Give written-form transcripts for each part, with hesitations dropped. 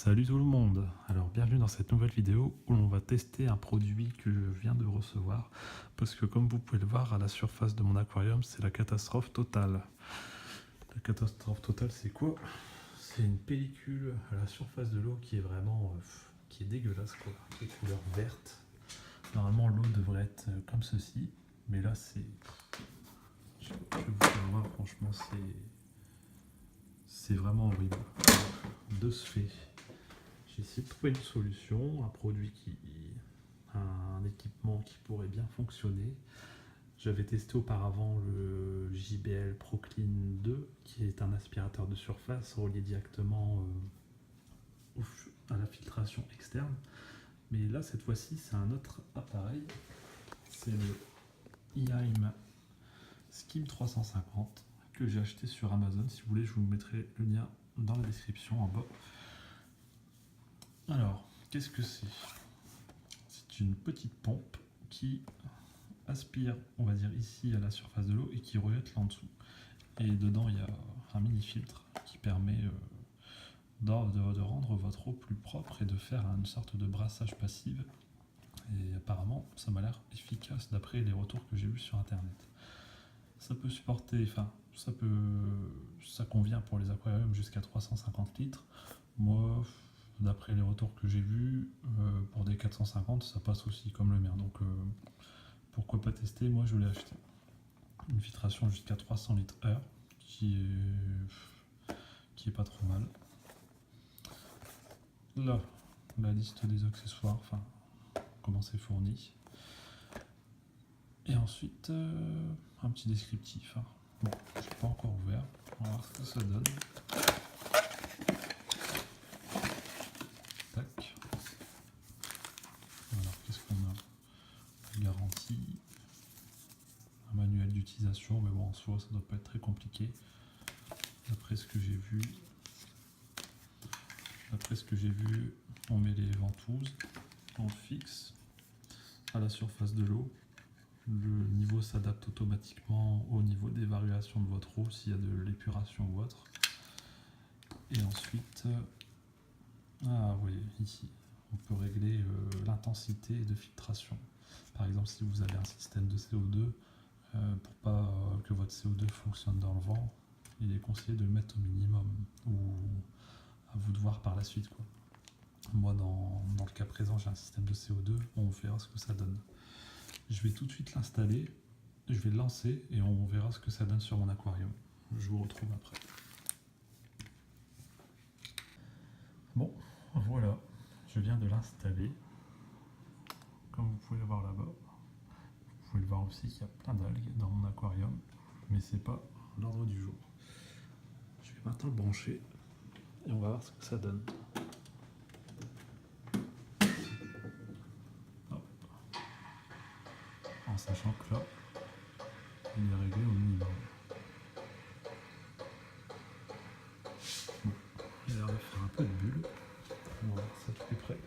Salut tout le monde. Alors bienvenue dans cette nouvelle vidéo où l'on va tester un produit que je viens de recevoir parce que comme vous pouvez le voir à la surface de mon aquarium, c'est la catastrophe totale. La catastrophe totale, c'est quoi? C'est une pellicule à la surface de l'eau qui est vraiment qui est dégueulasse quoi, qui est couleur verte. Normalement l'eau devrait être comme ceci, mais là c'est je vais vous faire voir, franchement c'est vraiment horrible. De ce fait, j'ai essayé de trouver une solution, un produit un équipement qui pourrait bien fonctionner. J'avais testé auparavant le JBL ProClean 2, qui est un aspirateur de surface relié directement à la filtration externe. Mais là, cette fois-ci, c'est un autre appareil. C'est le EHEIM Skim 350 que j'ai acheté sur Amazon. Si vous voulez, je vous mettrai le lien dans la description en bas. Alors, qu'est-ce que c'est? C'est une petite pompe qui aspire, on va dire ici à la surface de l'eau et qui rejette là en dessous. Et dedans, il y a un mini filtre qui permet de rendre votre eau plus propre et de faire une sorte de brassage passif. Et apparemment, ça m'a l'air efficace d'après les retours que j'ai vus sur internet. Ça peut supporter, enfin, ça convient pour les aquariums jusqu'à 350 litres. Moi, d'après les retours que j'ai vus, pour des 450, ça passe aussi comme le mien. Donc, pourquoi pas tester? Moi, je l'ai acheté. Une filtration jusqu'à 300 litres heure, qui est pas trop mal. Là, la liste des accessoires, enfin, comment c'est fourni. Et ensuite, un petit descriptif. Hein. Bon, je ne l'ai pas encore ouvert. On va voir ce que ça donne. Tac. Alors, qu'est-ce qu'on a? Garantie. Un manuel d'utilisation, mais bon, en soi, ça ne doit pas être très compliqué. D'après ce que j'ai vu, on met les ventouses, on fixe à la surface de l'eau. Le niveau s'adapte automatiquement au niveau des variations de votre eau, s'il y a de l'épuration ou autre. Et ensuite, vous voyez ici, on peut régler l'intensité de filtration. Par exemple, si vous avez un système de CO2, pour pas que votre CO2 fonctionne dans le vent, il est conseillé de le mettre au minimum, ou à vous de voir par la suite, quoi. Moi, dans le cas présent, j'ai un système de CO2, on verra ce que ça donne. Je vais tout de suite l'installer, je vais le lancer et on verra ce que ça donne sur mon aquarium. Je vous retrouve après. Bon, voilà, je viens de l'installer. Comme vous pouvez le voir là-bas, vous pouvez le voir aussi qu'il y a plein d'algues dans mon aquarium, mais c'est pas l'ordre du jour. Je vais maintenant le brancher et on va voir ce que ça donne. Hop. En sachant que là, il est réglé au minimum. Bon, il a l'air de faire un peu de bulles. On va voir ça de plus près.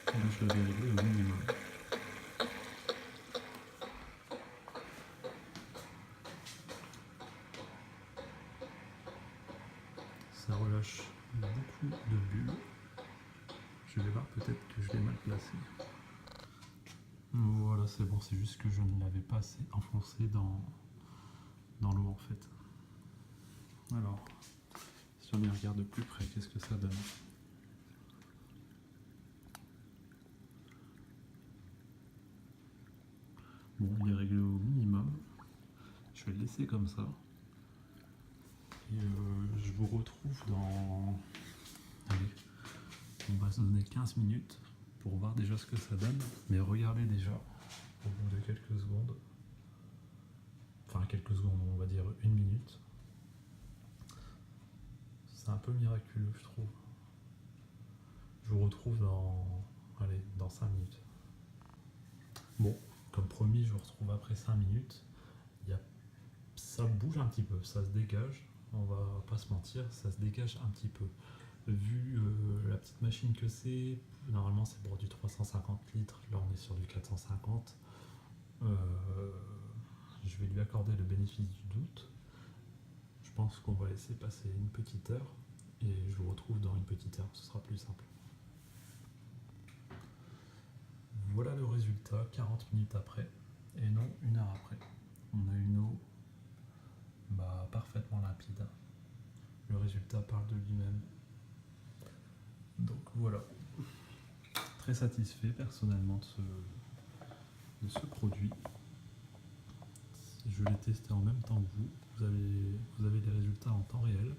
Là, je l'avais réglé au minimum. Ça relâche beaucoup de bulles. Je vais voir, peut-être que je l'ai mal placé. Voilà, c'est bon, c'est juste que je ne l'avais pas assez enfoncé dans l'eau en fait. Alors, si on y regarde de plus près, qu'est-ce que ça donne? Bon, il est réglé au minimum. Je vais le laisser comme ça. Et je vous retrouve dans... Allez, on va se donner 15 minutes pour voir déjà ce que ça donne. Mais regardez déjà, au bout de quelques secondes, enfin quelques secondes, on va dire 1 minute. C'est un peu miraculeux, je trouve. Je vous retrouve dans 5 minutes. Bon, comme promis, je vous retrouve après 5 minutes. Ça bouge un petit peu, ça se dégage. On va pas se mentir, ça se dégage un petit peu. Vu la petite machine que c'est, normalement c'est pour du 350 litres, là on est sur du 450. Je vais lui accorder le bénéfice du doute. Je pense qu'on va laisser passer une petite heure et je vous retrouve dans une petite heure, ce sera plus simple. Voilà le résultat 40 minutes après et non 1 heure après. On a une eau parfaitement limpide. Le résultat parle de lui-même. Donc voilà. Très satisfait personnellement de ce produit. Je l'ai testé en même temps que vous. Vous avez les résultats en temps réel.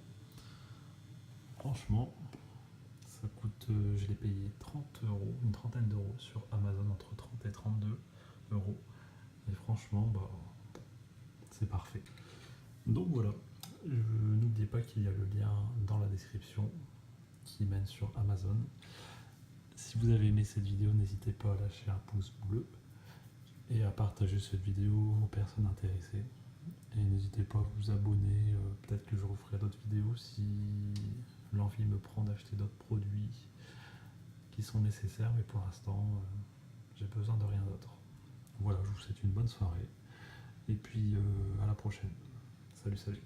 Franchement, ça coûte, je l'ai payé 30 €, une trentaine d'euros sur Amazon, entre 30 et 32 €. Et franchement, c'est parfait. Donc voilà, n'oubliez pas qu'il y a le lien dans la description qui mène sur Amazon. Si vous avez aimé cette vidéo, n'hésitez pas à lâcher un pouce bleu et à partager cette vidéo aux personnes intéressées. Et n'hésitez pas à vous abonner, peut-être que je referai d'autres vidéos si l'envie me prend d'acheter d'autres produits qui sont nécessaires, mais pour l'instant, j'ai besoin de rien d'autre. Voilà, je vous souhaite une bonne soirée et puis à la prochaine. Salut, salut.